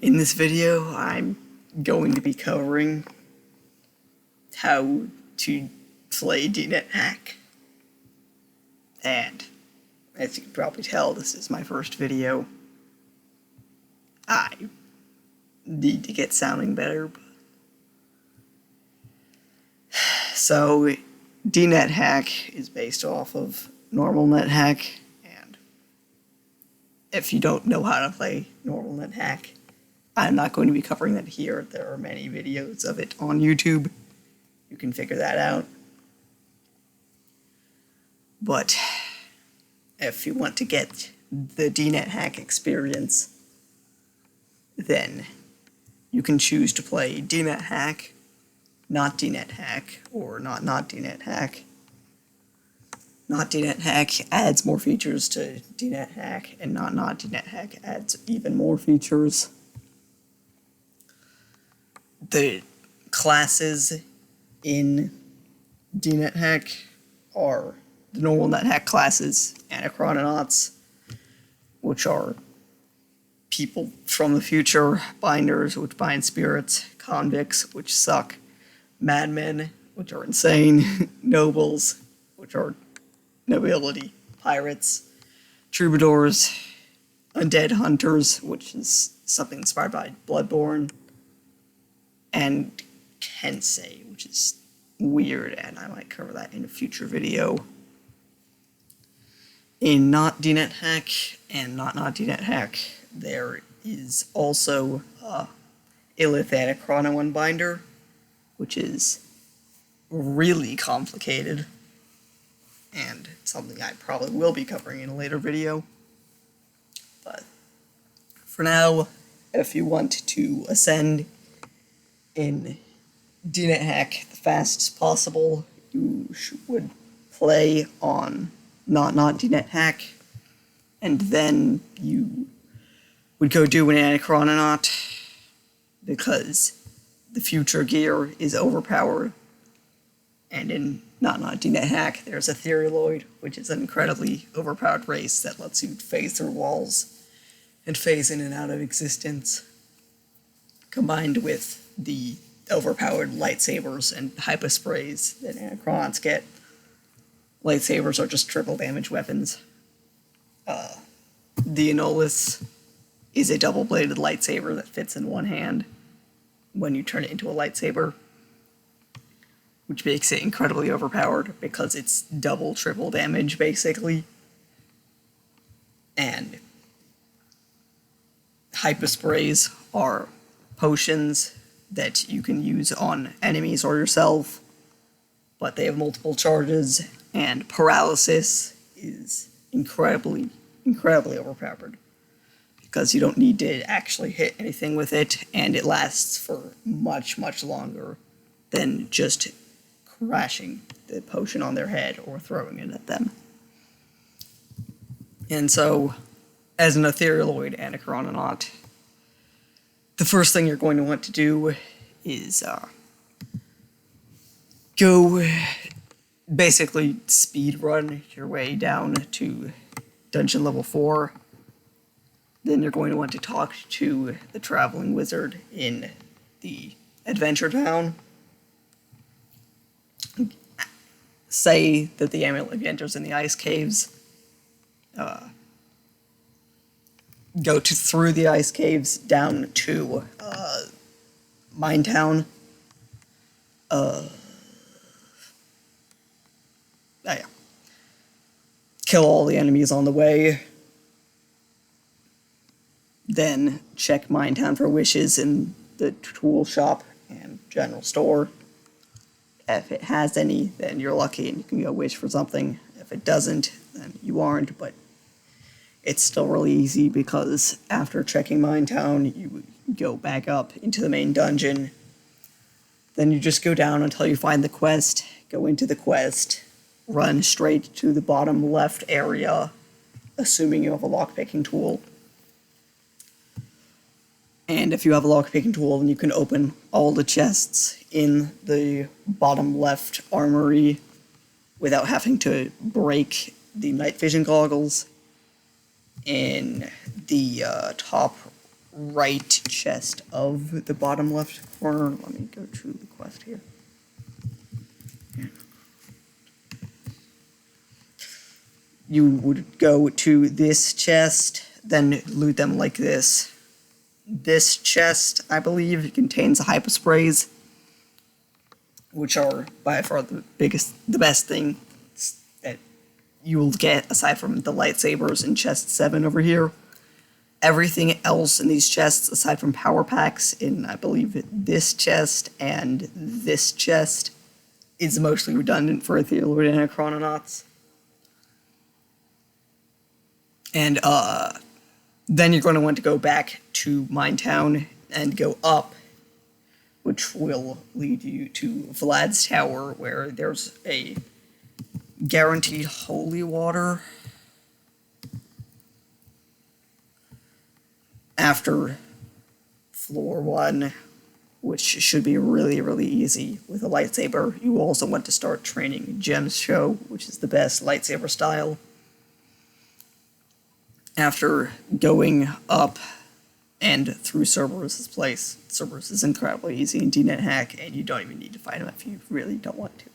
In this video, I'm going to be covering how to play notDnethack. And as you can probably tell, this is my first video. I need to get sounding better. So, notDnethack is based off of normal notDnethack, and if you don't know how to play normal notDnethack, I'm not going to be covering that here. There are many videos of it on YouTube. You can figure that out. But if you want to get the notDnethack experience, then you can choose to play notDnethack, notDnethack, or notDnethack. notDnethack adds more features to notDnethack, and notDnethack adds even more features. The classes in notDnethack are the normal notDnethack classes, anachrononauts, which are people from the future, binders, which bind spirits, convicts, which suck, madmen, which are insane, nobles, which are nobility, pirates, troubadours, undead hunters, which is something inspired by Bloodborne, and Kensei, which is weird, and I might cover that in a future video. In notDnethack and notDnethack, there is also a lithanachrono binder, which is really complicated, and something I probably will be covering in a later video. But for now, if you want to ascend in notDnethack the fastest possible, you would play on notDnethack, and then you would go do an anachrononaut, because the future gear is overpowered, and in notDnethack there's a Etherealoid, which is an incredibly overpowered race that lets you phase through walls and phase in and out of existence, combined with the overpowered lightsabers and hyposprays that anachronauts get. Lightsabers are just triple damage weapons. The Anolis is a double-bladed lightsaber that fits in one hand when you turn it into a lightsaber, which makes it incredibly overpowered because it's double, triple damage, basically. And hyposprays are potions that you can use on enemies or yourself, but they have multiple charges, and paralysis is incredibly overpowered because you don't need to actually hit anything with it, and it lasts for much longer than just crashing the potion on their head or throwing it at them. And so, as an Etherealoid anachrononaut, the first thing you're going to want to do is go basically speed run your way down to dungeon level 4. Then you're going to want to talk to the traveling wizard in the adventure town. Say that the amulet enters in the ice caves. Go through the ice caves down to Minetown. Kill all the enemies on the way. Then check Minetown for wishes in the tool shop and general store. If it has any, then you're lucky and you can go wish for something. If it doesn't, then you aren't, but it's still really easy because after checking Minetown, you go back up into the main dungeon. Then you just go down until you find the quest, go into the quest, run straight to the bottom left area, assuming you have a lockpicking tool. And if you have a lockpicking tool, then you can open all the chests in the bottom left armory without having to break the night vision goggles. In the top right chest of the bottom left corner. Let me go to the quest here. You would go to this chest, then loot them like this. This chest, I believe, contains hypersprays, which are by far the best thing that you will get aside from the lightsabers in chest 7 over here. Everything else in these chests, aside from power packs in, I believe, this chest and this chest, is mostly redundant for Ethereal and Chrononauts. And then you're going to want to go back to Minetown and go up, which will lead you to Vlad's Tower, where there's a guaranteed holy water. After floor 1, which should be really, really easy with a lightsaber. You also want to start training Gem's Show, which is the best lightsaber style. After going up and through Cerberus' place, Cerberus is incredibly easy in notDnethack, and you don't even need to fight him if you really don't want to.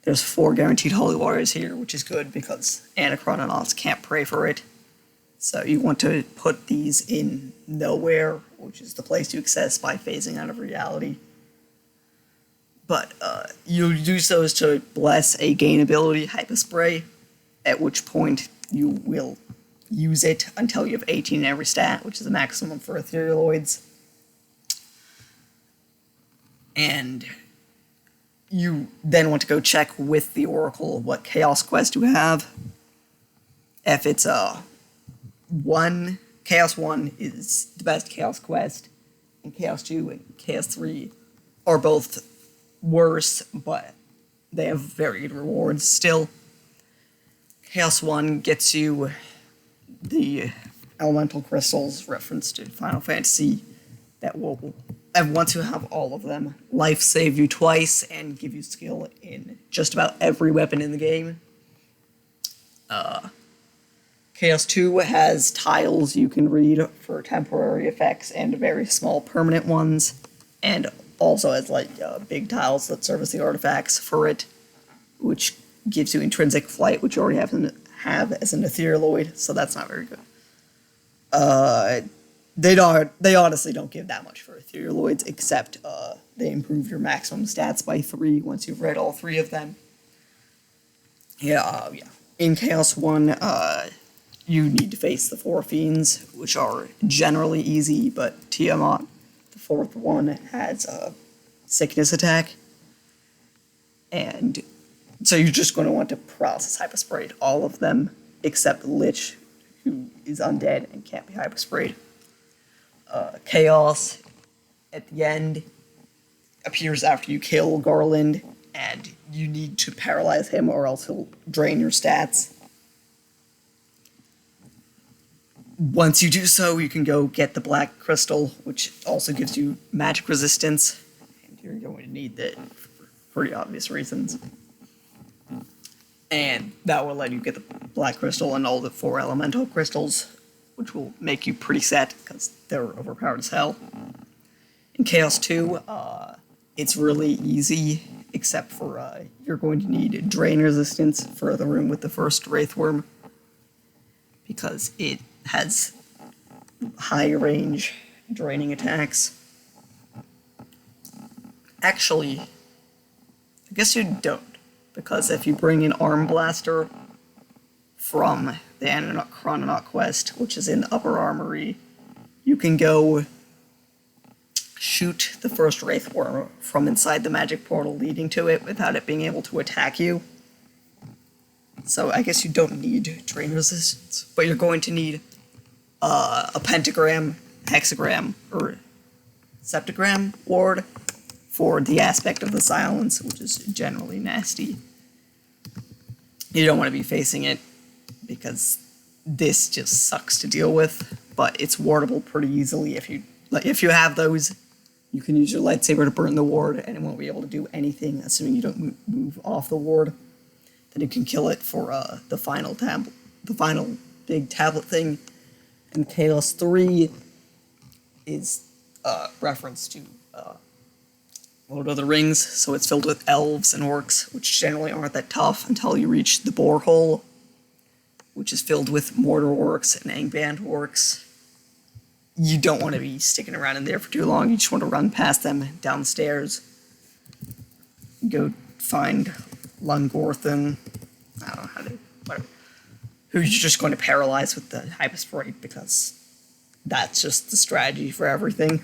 There's 4 guaranteed holy waters here, which is good because Anachrononauts can't pray for it. So you want to put these in nowhere, which is the place you access by phasing out of reality. But you'll do so as to bless a gain ability hyperspray, at which point you will use it until you have 18 in every stat, which is the maximum for etherealoids. And you then want to go check with the Oracle what Chaos Quest you have. If it's Chaos 1 is the best Chaos Quest, and Chaos 2 and Chaos 3 are both worse, but they have very good rewards still. Chaos 1 gets you the elemental crystals referenced in Final Fantasy that will, and once you have all of them, life save you twice and give you skill in just about every weapon in the game. Chaos 2 has tiles you can read for temporary effects and very small permanent ones, and also has big tiles that serve as the artifacts for it, which gives you intrinsic flight, which you already have as an etherealoid, so that's not very good. They honestly don't give that much for etherealoids, except they improve your maximum stats by 3 once you've read all 3 of them. Yeah. In Chaos 1, you need to face the 4 fiends, which are generally easy, but Tiamat, the 4th one, has a sickness attack. And so you're just going to want to paralysis hypersprayed all of them, except Lich, who is undead and can't be hypersprayed. Chaos, at the end, appears after you kill Garland, and you need to paralyze him or else he'll drain your stats. Once you do so, you can go get the black crystal, which also gives you magic resistance, and you're going to need that for pretty obvious reasons. And that will let you get the black crystal and all the 4 elemental crystals, which will make you pretty set, because they're overpowered as hell. In Chaos 2, it's really easy, except for you're going to need drain resistance for the room with the first Wraithworm, because it has high range draining attacks. Actually, I guess you don't, because if you bring an Arm Blaster from the Chrononaut quest, which is in the Upper Armory, you can go shoot the first Wraithworm from inside the magic portal leading to it without it being able to attack you. So I guess you don't need drain resistance, but you're going to need a pentagram, hexagram, or septagram ward for the aspect of the silence, which is generally nasty. You don't want to be facing it because this just sucks to deal with, but it's wardable pretty easily. If you have those, you can use your lightsaber to burn the ward, and it won't be able to do anything, assuming you don't move off the ward. Then you can kill it for the final big tablet thing, And Chaos 3 is reference to Lord of the Rings, so it's filled with elves and orcs, which generally aren't that tough until you reach the borehole, which is filled with Mordor orcs and Angband orcs. You don't want to be sticking around in there for too long. You just want to run past them downstairs. Go find Lungorthan. I don't know how to... whatever. Who you're just going to paralyze with the Hypersprite, because that's just the strategy for everything.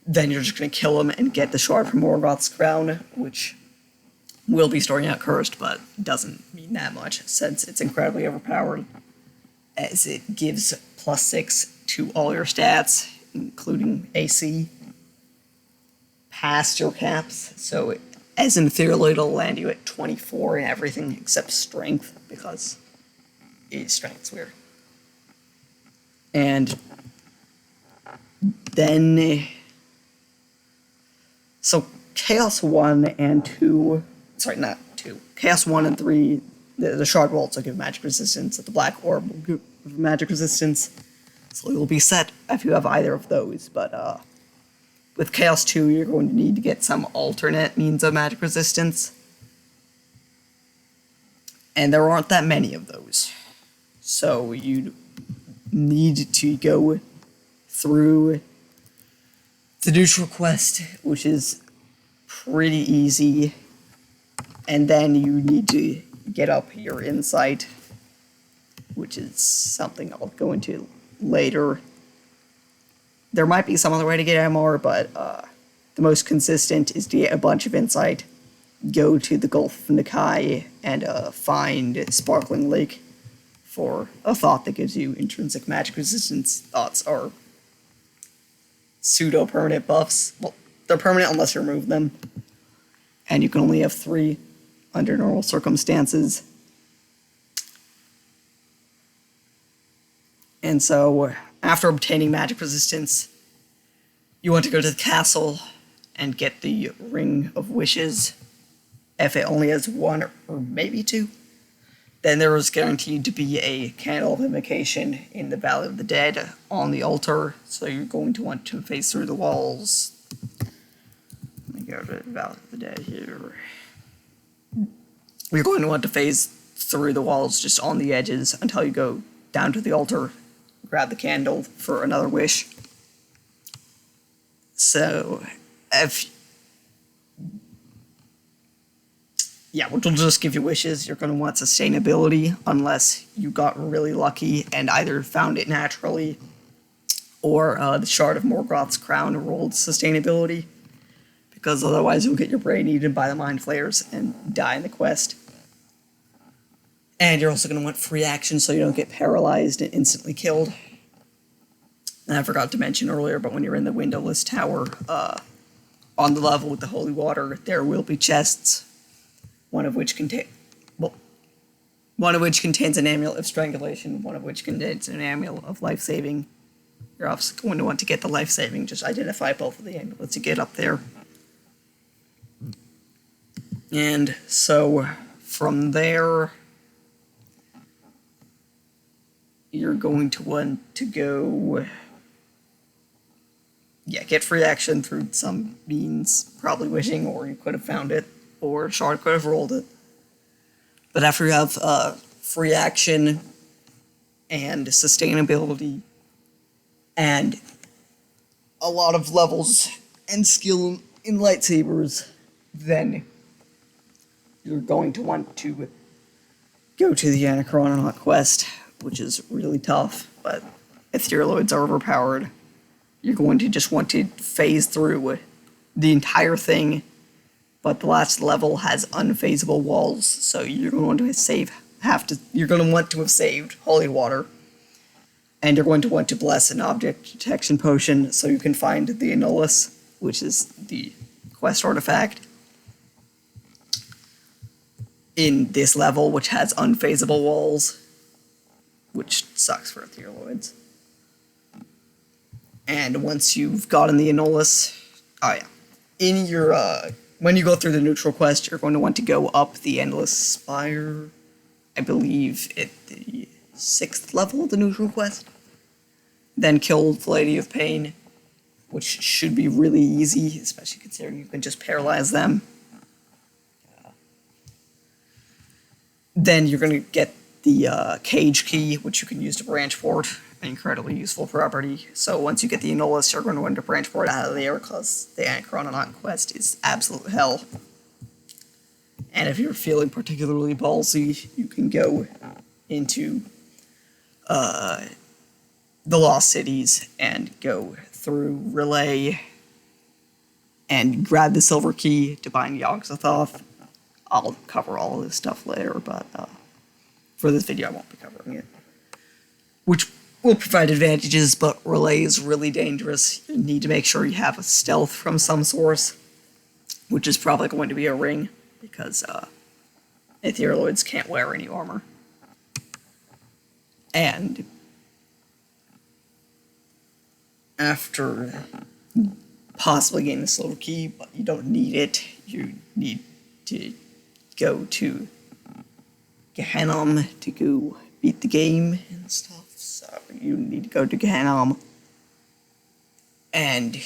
Then you're just going to kill him and get the shard from Morgoth's crown, which will be starting out cursed, but doesn't mean that much, since it's incredibly overpowered, as it gives +6 to all your stats, including AC, past your caps. So as an Ethereal, it'll land you at 24 in everything except strength, because strength's weird. And then... so Chaos 1 and 2... sorry, not 2. Chaos 1 and 3, the Shard will also give magic resistance, the Black Orb will give magic resistance, so it will be set if you have either of those, but with Chaos 2, you're going to need to get some alternate means of magic resistance, and there aren't that many of those. So you need to go through the neutral quest, which is pretty easy, and then you need to get up your insight, which is something I'll go into later. There might be some other way to get MR, but the most consistent is to get a bunch of insight, go to the Gulf of Nakai, and find Sparkling Lake for a thought that gives you intrinsic magic resistance. Thoughts are pseudo-permanent buffs. Well, they're permanent unless you remove them, and you can only have 3 under normal circumstances. And so, after obtaining magic resistance, you want to go to the castle and get the Ring of Wishes. If it only has 1 or maybe 2, then there is guaranteed to be a Candle of Invocation in the Valley of the Dead on the altar, so you're going to want to face through the walls. Let me go to the Valley of the Dead here. You're going to want to phase through the walls just on the edges until you go down to the altar, grab the candle for another wish. So, which will just give you wishes. You're going to want sustainability, unless you got really lucky and either found it naturally, or the Shard of Morgoth's Crown rolled sustainability, because otherwise you'll get your brain eaten by the Mind Flayers and die in the quest. And you're also going to want free action so you don't get paralyzed and instantly killed. And I forgot to mention earlier, but when you're in the windowless tower, on the level with the holy water, there will be chests, one of which contains an amulet of strangulation, one of which contains an amulet of life-saving. You're obviously going to want to get the life-saving, just identify both of the amulets to get up there. And so, from there, you're going to want to go... get free action through some means, probably wishing, or you could have found it, or Shard could have rolled it. But after you have free action and sustainability and a lot of levels and skill in lightsabers, then you're going to want to go to the Anachrononaut quest, which is really tough, but Etherealoids are overpowered. You're going to just want to phase through the entire thing, but the last level has unphasable walls, so you're going to you're going to want to have saved holy water, and you're going to want to bless an object detection potion so you can find the Annulus, which is the quest artifact in this level, which has unphasable walls, which sucks for Etherealoids. And once you've gotten the Annulus, in your, when you go through the neutral quest, you're going to want to go up the Endless Spire, I believe, at the 6th level of the neutral quest. Then kill the Lady of Pain, which should be really easy, especially considering you can just paralyze them. Then you're going to get the cage key, which you can use to branch port, an incredibly useful property. So once you get the Annulus, you're going to want to branch port out of the air, because the Anachrononaut quest is absolute hell. And if you're feeling particularly ballsy, you can go into the Lost Cities and go through Relay and grab the silver key to bind Yogg-Sothoth. I'll cover all this stuff later, but for this video I won't be covering it. Which will provide advantages, but Relay is really dangerous. You need to make sure you have a stealth from some source, which is probably going to be a ring, because Etherealoids can't wear any armor. And after possibly getting the silver key, but you don't need it, you need to go to Gehenna to go beat the game and stuff. So you need to go to Gehenna, and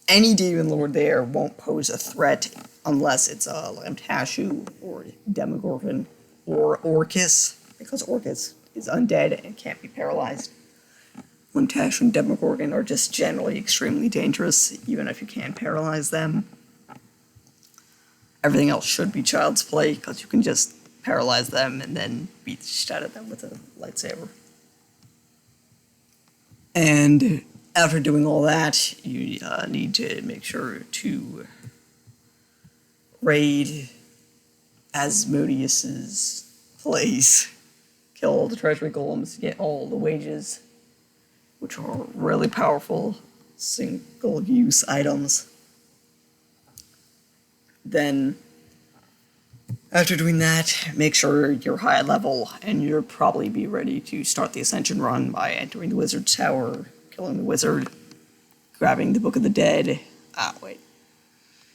any demon lord there won't pose a threat unless it's a Lamtashu or Demogorgon or Orcus, because Orcus is undead and can't be paralyzed. Lamtashu and Demogorgon are just generally extremely dangerous, even if you can paralyze them. Everything else should be child's play, because you can just paralyze them and then beat the shit out of them with a lightsaber. And after doing all that, you need to make sure to raid Asmodeus's place, kill all the treasury golems, get all the wages, which are really powerful single-use items. Then, after doing that, make sure you're high level, and you'll probably be ready to start the Ascension run by entering the Wizard's Tower, killing the Wizard, grabbing the Book of the Dead. Wait.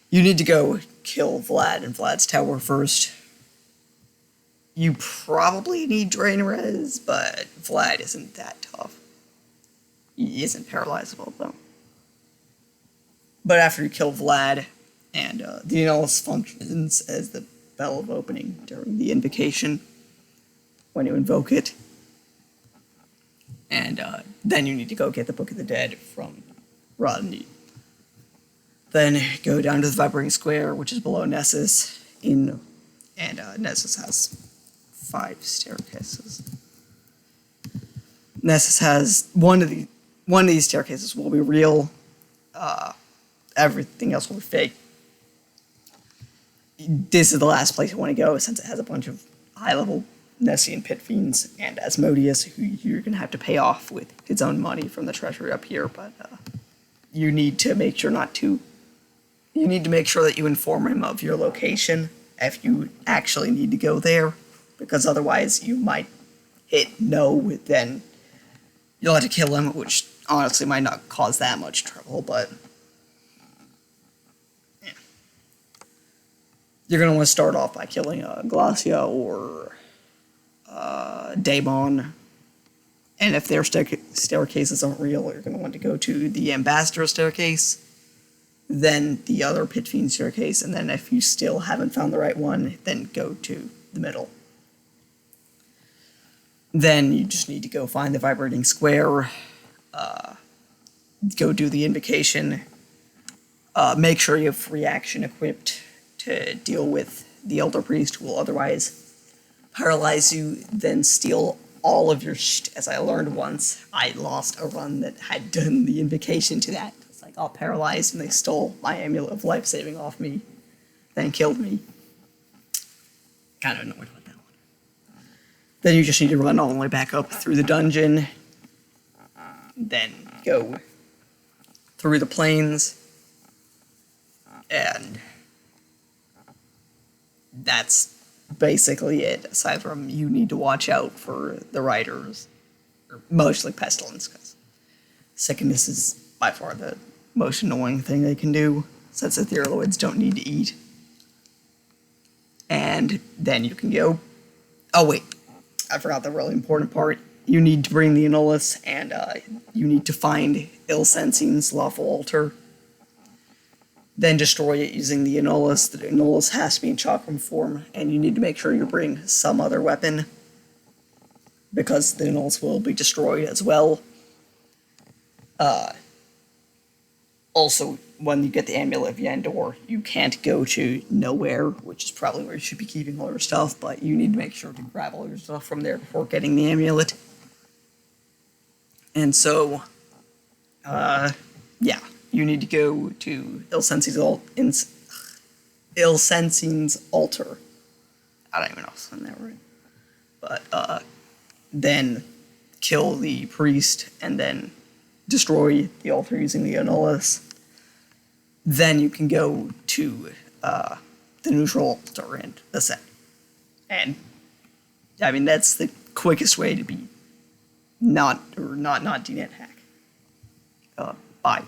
You need to go kill Vlad in Vlad's Tower first. You probably need Drain Res, but Vlad isn't that tough. He isn't paralyzable, though. But after you kill Vlad, and the Annulus functions as the bell of opening during the invocation when you invoke it. And then you need to go get the Book of the Dead from Rodney. Then go down to the Vibrating Square, which is below Nessus, and Nessus has 5 staircases. Nessus has one of these staircases will be real. Everything else will be fake. This is the last place you want to go, since it has a bunch of high-level Nessian pit fiends and Asmodeus, who you're going to have to pay off with his own money from the treasury up here. But you need to make sure you need to make sure that you inform him of your location if you actually need to go there, because otherwise you might hit no, then you'll have to kill him, which honestly might not cause that much trouble, but yeah. You're going to want to start off by killing Glacia or Daemon, and if their staircases aren't real, you're going to want to go to the Ambassador staircase, then the other Pit Fiend staircase, and then if you still haven't found the right one, then go to the middle. Then you just need to go find the Vibrating Square, go do the invocation, make sure you have free action equipped to deal with the Elder Priest, who will otherwise paralyze you, then steal all of your as I learned once. I lost a run that had done the invocation to that. It's like, all paralyzed, and they stole my Amulet of Life Saving off me, then killed me. Kind of annoyed with that one. Then you just need to run all the way back up through the dungeon, then go through the plains, and that's basically it, aside from you need to watch out for the riders, or mostly Pestilence, because sickness is by far the most annoying thing they can do, since Etherealoids don't need to eat. And then you can go... Oh wait, I forgot the really important part. you need to bring the Annulus, and you need to find Ilsensing's Lawful Altar. Then destroy it using the Annulus. The Annulus has to be in Chakram form, and you need to make sure you bring some other weapon, because the Annulus will be destroyed as well. Also, when you get the Amulet of Yendor, you can't go to Nowhere, which is probably where you should be keeping all your stuff, but you need to make sure to grab all your stuff from there before getting the Amulet. And so, yeah, you need to go to Ilsensing's Altar. I don't even know if I'm saying that right. But, then kill the priest, and then destroy the altar using the Annulus. Then you can go to the neutral altar and ascend. And I mean, that's the quickest way to be not DNet hack. Bye.